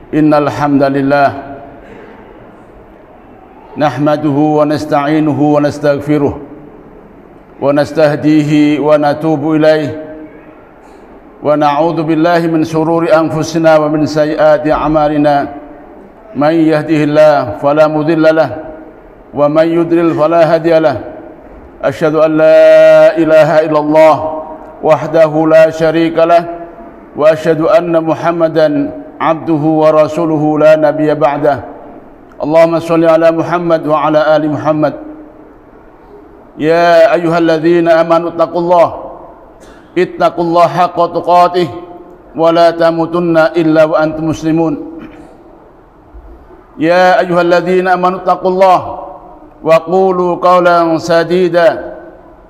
Innal hamdalillah nahmaduhu wa nasta'inuhu wa nastaghfiruh wa nastahdihi wa natubu ilaih wa na'udzu billahi min shururi anfusina wa min sayyiati a'malina man yahdihillahu fala mudilla lahu wa man yudlil fala hadiya lahu asyhadu an la ilaha illallah wahdahu la syarika lahu wa asyhadu anna Muhammadan abduhu wa rasuluhu la nabiyya ba'dah. Allahumma shalli ala Muhammad wa ala ali Muhammad. Ya ayyuhalladzina amanu ittaqullaha haqqa tuqatih wa la tamutunna illa wa antum muslimun. Ya ayyuhalladzina amanu ittaqullaha wa qulu qawlan sadida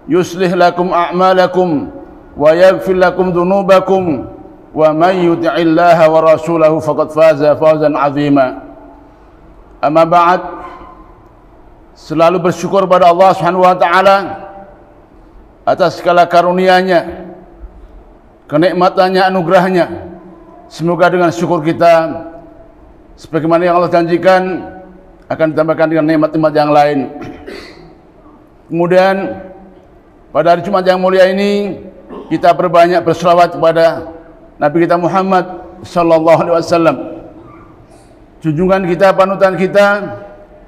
yuslih lakum a'malakum wa yaghfir lakum dhunubakum wa may yuti'illaha wa rasulahu faqad faza fawzan 'azima. Amma ba'd, selalu bersyukur pada Allah Subhanahu wa taala atas segala karunia-Nya, kenikmatannya, anugerahnya. Semoga dengan syukur kita sebagaimana yang Allah janjikan akan ditambahkan dengan nikmat-nikmat yang lain. Kemudian pada hari Jumat yang mulia ini kita berbanyak berselawat kepada Nabi kita Muhammad sallallahu alaihi wasallam, junjungan kita, panutan kita,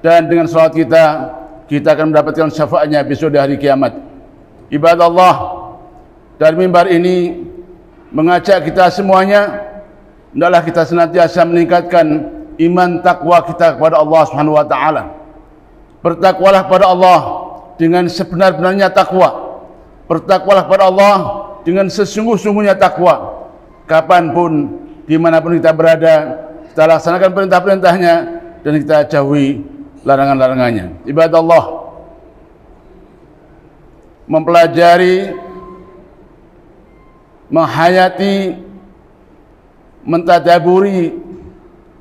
dan dengan salawat kita akan mendapatkan syafaatnya besok di hari kiamat. Ibadallah, dari mimbar ini mengajak kita semuanya, hendaklah kita senantiasa meningkatkan iman takwa kita kepada Allah Subhanahu wa taala. Bertakwalah kepada Allah dengan sebenar-benarnya takwa. Bertakwalah kepada Allah dengan sesungguh-sungguhnya takwa. Kapanpun, dimanapun kita berada, kita laksanakan perintah-perintahnya dan kita jauhi larangan-larangannya. Ibadallah, mempelajari, menghayati, mentadaburi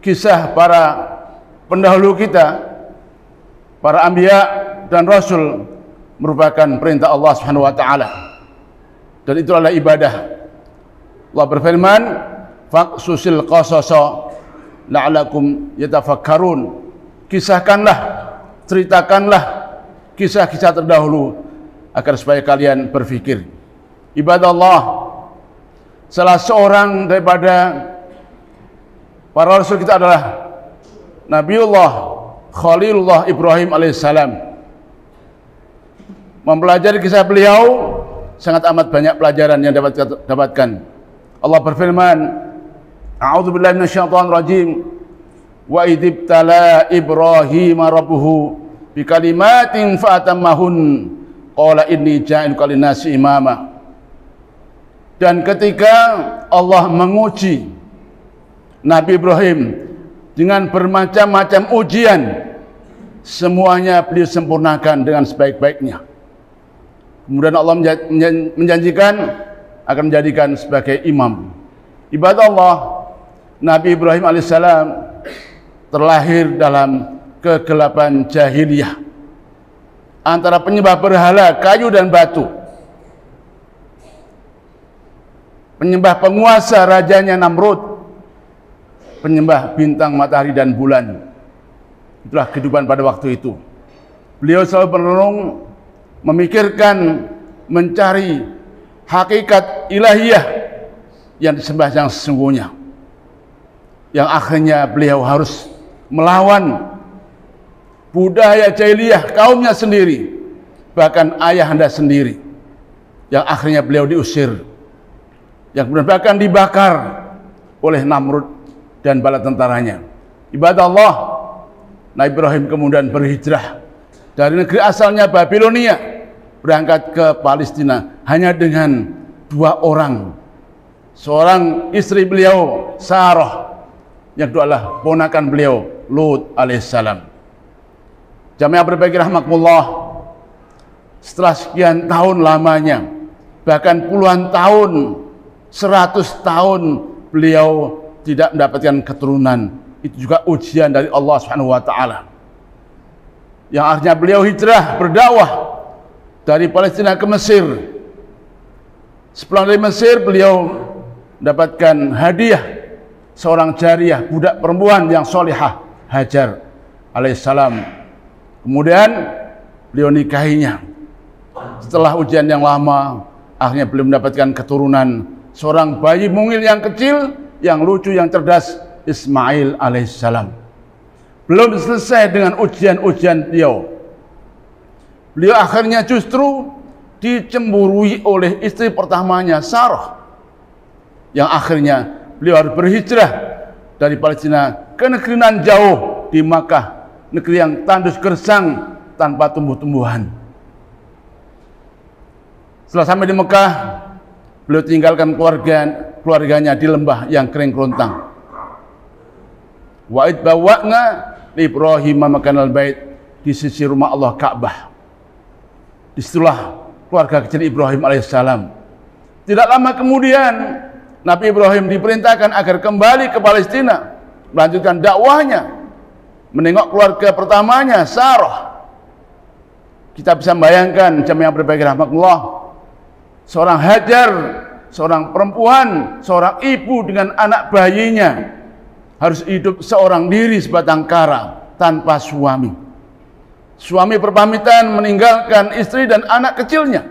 kisah para pendahulu kita, para anbiya dan rasul, merupakan perintah Allah Subhanahu wa taala, dan itu adalah ibadah. Allah berfirman, faqsusil qasasa la'alakum yatafakkarun. Kisahkanlah, ceritakanlah kisah-kisah terdahulu agar supaya kalian berfikir. Ibadallah, salah seorang daripada para rasul kita adalah Nabiullah Khalilullah Ibrahim alaihissalam. Mempelajari kisah beliau sangat amat banyak pelajaran yang dapat kita dapatkan. Allah berfirman, a'udzubillahi minasyaitonir rajim, wa idzibtala Ibrahim rabbuhu bikalimatin fa'atammahun qala inni ja'iluka lin-nasi imama. Dan ketika Allah menguji Nabi Ibrahim dengan bermacam-macam ujian, semuanya beliau sempurnakan dengan sebaik-baiknya. Kemudian Allah menjanjikan akan menjadikan sebagai imam. Ibadallah, Nabi Ibrahim alaihissalam terlahir dalam kegelapan jahiliyah, antara penyembah berhala kayu dan batu, penyembah penguasa rajanya Namrud, penyembah bintang, matahari dan bulan. Itulah kehidupan pada waktu itu. Beliau selalu merenung, memikirkan, mencari hakikat ilahiyah yang disembah yang sesungguhnya, yang akhirnya beliau harus melawan budaya jahiliyah kaumnya sendiri, bahkan ayahanda sendiri, yang akhirnya beliau diusir, yang kemudian bahkan dibakar oleh Namrud dan bala tentaranya. Ibadallah, Nabi Ibrahim kemudian berhijrah dari negeri asalnya Babilonia, berangkat ke Palestina hanya dengan 2 orang. Seorang istri beliau Sarah, yang kedua adalah ponakan beliau Lut alaihissalam. Jamaah berbahagia rahmatullah, setelah sekian tahun lamanya, bahkan puluhan tahun, 100 tahun beliau tidak mendapatkan keturunan. Itu juga ujian dari Allah Subhanahu wa taala. Yang akhirnya beliau hijrah berdakwah dari Palestina ke Mesir. Sepulang dari Mesir, beliau mendapatkan hadiah seorang jariyah, budak perempuan yang solihah, Hajar alaihissalam. Kemudian beliau nikahinya. Setelah ujian yang lama, akhirnya beliau mendapatkan keturunan seorang bayi mungil yang kecil, yang lucu, yang cerdas, Ismail alaihissalam. Belum selesai dengan ujian-ujian beliau. Beliau akhirnya justru dicemburui oleh istri pertamanya, Sarah, yang akhirnya beliau harus berhijrah dari Palestina ke negeri nan jauh di Makkah, negeri yang tandus gersang tanpa tumbuh-tumbuhan. Setelah sampai di Mekah, beliau tinggalkan keluarganya di lembah yang kering kerontang. Wa id bawa'na li Ibrahim makanal bait, di sisi rumah Allah Ka'bah. Disitulah keluarga kecil Ibrahim alaihissalam. Tidak lama kemudian Nabi Ibrahim diperintahkan agar kembali ke Palestina, melanjutkan dakwahnya, menengok keluarga pertamanya, Sarah. Kita bisa membayangkan jamaah yang berbahagia rahmatullah, seorang Hajar, seorang perempuan, seorang ibu dengan anak bayinya harus hidup seorang diri sebatang kara tanpa suami. Suami berpamitan meninggalkan istri dan anak kecilnya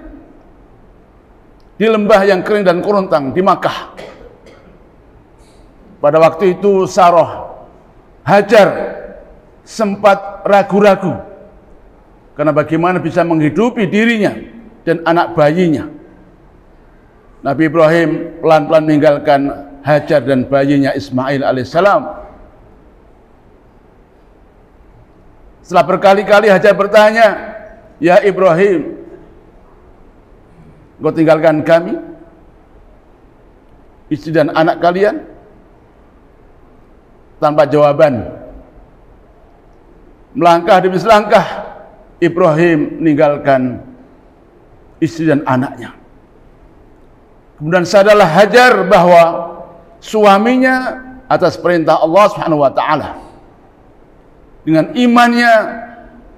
di lembah yang kering dan kerontang di Makkah. Pada waktu itu Sarah, Hajar, sempat ragu-ragu karena bagaimana bisa menghidupi dirinya dan anak bayinya. Nabi Ibrahim pelan-pelan meninggalkan Hajar dan bayinya Ismail alaihissalam. Setelah berkali-kali Hajar bertanya, "Ya Ibrahim, engkau tinggalkan kami, istri dan anak kalian?" Tanpa jawaban. Melangkah demi selangkah, Ibrahim meninggalkan istri dan anaknya. Kemudian sadarlah Hajar bahwa suaminya atas perintah Allah Subhanahu wa taala. Dengan imannya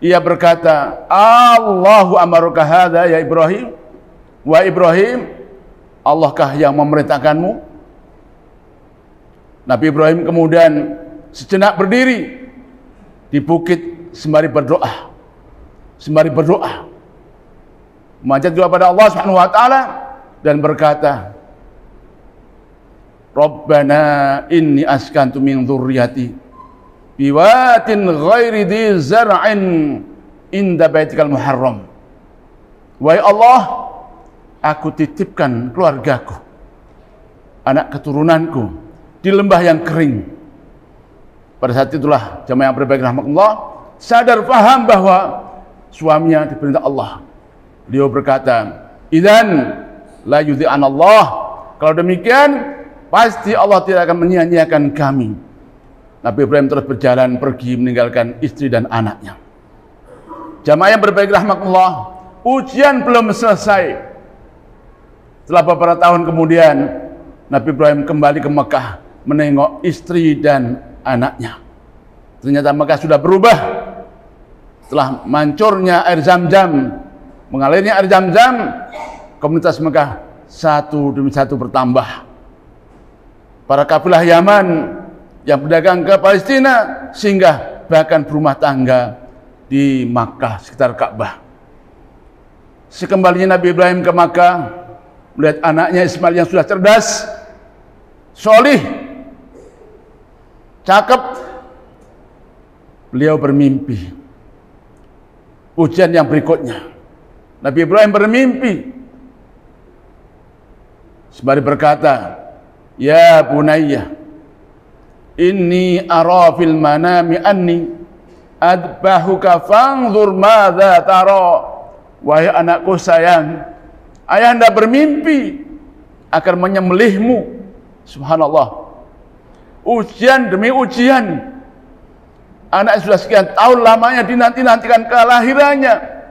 ia berkata, "Allahu amaruka hadza ya Ibrahim?" Wa Ibrahim, Allahkah yang memerintahkanmu? Nabi Ibrahim kemudian sejenak berdiri di bukit sembari berdoa. Sembari berdoa, memanjat doa pada Allah Subhanahu wa taala dan berkata, "Rabbana inni askantu min dzurriyyati biwatin ghairi dzi zar'in inda baitikal muharram." Wahai Allah, aku titipkan keluargaku, anak keturunanku di lembah yang kering. Pada saat itulah jamaah yang berbahagia rahmatullah sadar paham bahwa suaminya diperintah Allah. Beliau berkata, "Idzan la yudhi'an Allah." Kalau demikian pasti Allah tidak akan menyia-nyiakan kami. Nabi Ibrahim terus berjalan pergi meninggalkan istri dan anaknya. Jamaah yang berbahagia rahmatullah, ujian belum selesai. Setelah beberapa tahun kemudian Nabi Ibrahim kembali ke Mekah menengok istri dan anaknya. Ternyata Mekah sudah berubah. Setelah mancurnya air Zam-Zam, mengalirnya air Zam-Zam, komunitas Mekah satu demi satu bertambah. Para kafilah Yaman yang berdagang ke Palestina singgah bahkan berumah tangga di Makkah sekitar Ka'bah. Sekembalinya Nabi Ibrahim ke Makkah, melihat anaknya Ismail yang sudah cerdas, solih, cakep, beliau bermimpi. Ujian yang berikutnya, Nabi Ibrahim bermimpi sembari berkata, "Ya bunayya, inni ara fil manami anni adbahuka fanzur madza tara." Wahai anakku sayang, ayahanda bermimpi akan menyembelihmu. Subhanallah, ujian demi ujian. Anak sudah sekian tahun lamanya dinanti-nantikan kelahirannya,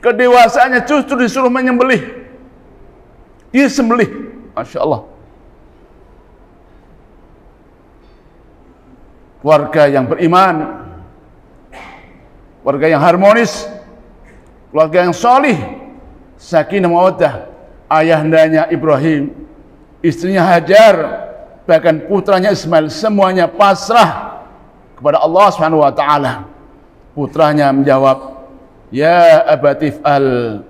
kedewasaannya justru disuruh menyembelih, disembelih. Masya Allah. Keluarga yang beriman, keluarga yang harmonis, keluarga yang solih, sakinah mawaddah. Ayahandanya Ibrahim, istrinya Hajar, bahkan putranya Ismail, semuanya pasrah kepada Allah Subhanahu wa taala. Putranya menjawab, "Ya abatif al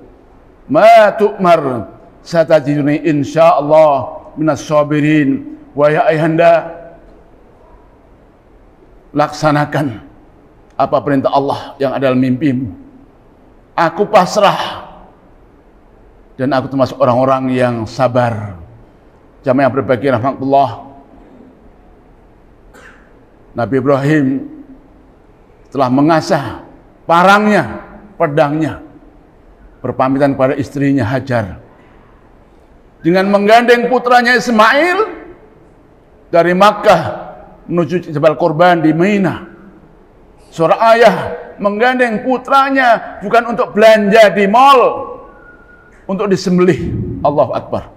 ma tu'mar, satajiduni insyaallah minas sabirin." Wahai ayahanda, laksanakan apa perintah Allah yang ada dalam mimpimu. Aku pasrah dan aku termasuk orang-orang yang sabar. Jamaah yang berbahagia rahmatullah, Nabi Ibrahim telah mengasah parangnya, pedangnya, berpamitan kepada istrinya Hajar dengan menggandeng putranya Ismail dari Makkah menuju Jabal Qurban di Mina. Seorang ayah menggandeng putranya bukan untuk belanja di mall, untuk disembelih. Allahu Akbar.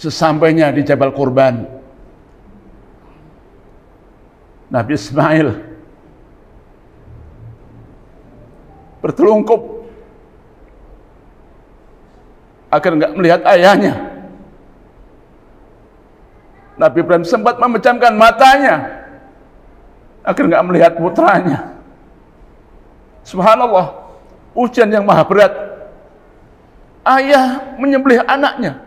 Sesampainya di Jabal Qurban, Nabi Ismail bertelungkup agar enggak melihat ayahnya. Nabi Ibrahim sempat memejamkan matanya agar enggak melihat putranya. Subhanallah, ujian yang maha berat. Ayah menyembelih anaknya.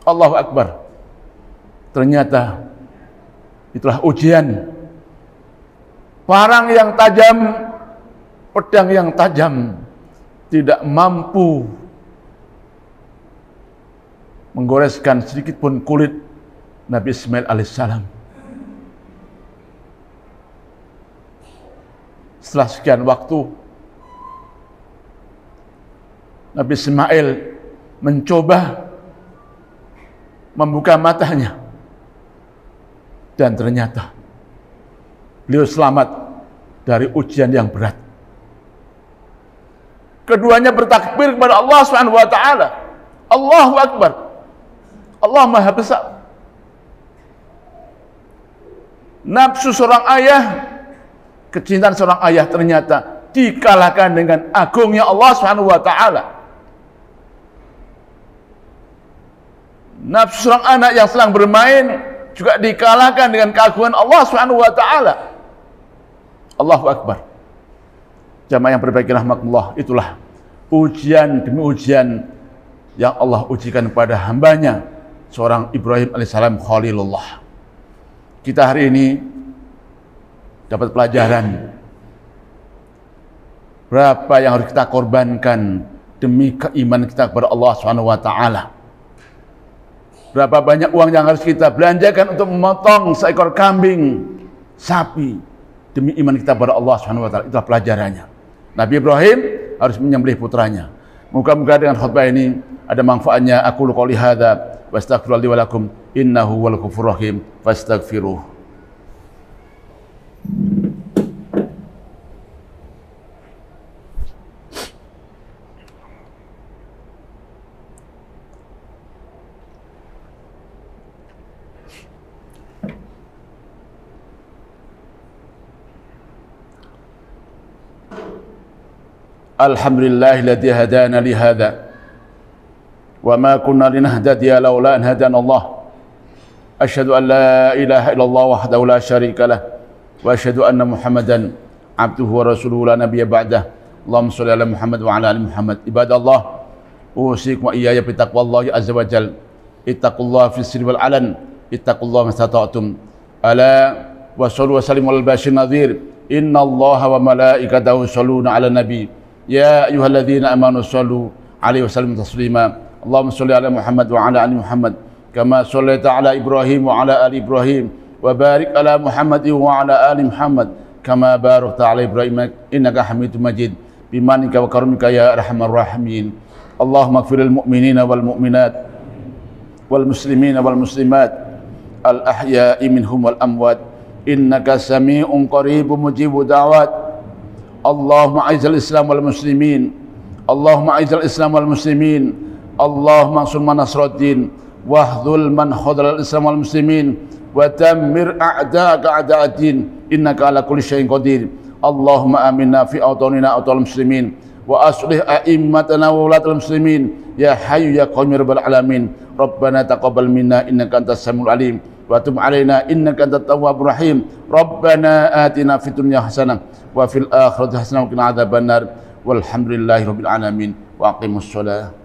Allahu Akbar. Ternyata itulah ujian. Parang yang tajam, pedang yang tajam tidak mampu menggoreskan sedikit pun kulit Nabi Ismail alaihissalam. Setelah sekian waktu, Nabi Ismail mencoba membuka matanya, dan ternyata beliau selamat dari ujian yang berat. Keduanya bertakbir kepada Allah Subhanahu wa taala. Allahu Akbar. Allah Maha Besar. Nafsu seorang ayah, kecintaan seorang ayah ternyata dikalahkan dengan agungnya Allah Subhanahu wa taala. Nafsu seorang anak yang sedang bermain juga dikalahkan dengan keagungan Allah Subhanahu wa taala. Allahu Akbar. Jamaah yang berbahagia rahmatullah, itulah ujian demi ujian yang Allah ujikan pada hambanya, seorang Ibrahim alaihissalam Khalilullah. Kita hari ini dapat pelajaran berapa yang harus kita korbankan demi keimanan kita kepada Allah Subhanahu wa taala. Berapa banyak uang yang harus kita belanjakan untuk memotong seekor kambing, sapi, demi iman kita kepada Allah Subhanahu wa taala. Itulah pelajarannya. Nabi Ibrahim harus menyembelih putranya. Moga-moga dengan khutbah ini ada manfaatnya. Aku qouli hadza wa astaghfirullahi wa lakum innahu wal ghafurur rahim fastaghfiruh. Alhamdulillahilladzi hadana li hadza wa ma kunna linahtadiya laula an hadana Allah. Asyhadu an la ilaha illallah wahdahu la syarika lah wa asyhadu anna Muhammadan abduhu wa rasuluhu la nabiyya ba'dah. Allahumma shalli ala Muhammad wa ala ali Muhammad. Ibadallah, usikum wa iyaya bi taqwallahi azza wa jalla. Ittaqullaha fis sirri wal alan, ittaqullaha mastata'tum. Ala wa sallu wa sallimu alal bashir nadhir. Innallaha wa malaikatahu yusholluna 'alan nabi. Ya ayyuhalladzina amanu shallu 'alaihi wa sallimu taslima. Allahumma shalli ala Muhammad wa ala ali Muhammad kama shallaita ala Ibrahim wa ala ali Ibrahim wa barik ala Muhammad wa ala ali Muhammad kama barakta ala Ibrahim innaka Hamidum Majid bimanika wa karamika ya arhamar rahimin. Allahumma ighfiril mu'minina wal mu'minat wal muslimina wal muslimat al ahya'i minhum wal amwat innaka sami'un qaribun mujibud da'wat. Allahumma a'izzal Islam wal muslimin. Allahumma a'izzal Islam wal muslimin. Allahumma ansur man nasruddin wahdhul man khadhal Islam wal muslimin wa dammir a'da'aka a'da'ad-din innaka ala kulli syai'in qadir. Allahumma aminna fi awtanina awtanil muslimin wa aslih a'immatana wa ulatal muslimin ya hayyu ya qayyum rabbal alamin. Rabbana taqabbal minna innaka antas samiul alim wa tub alaina innaka antat tawwabur rahim. Rabbana atina fid dunya hasanah wa fil akhirati hasanah wa qina adzabannar. Walhamdulillahi rabbil alamin. Wa aqimus shalah.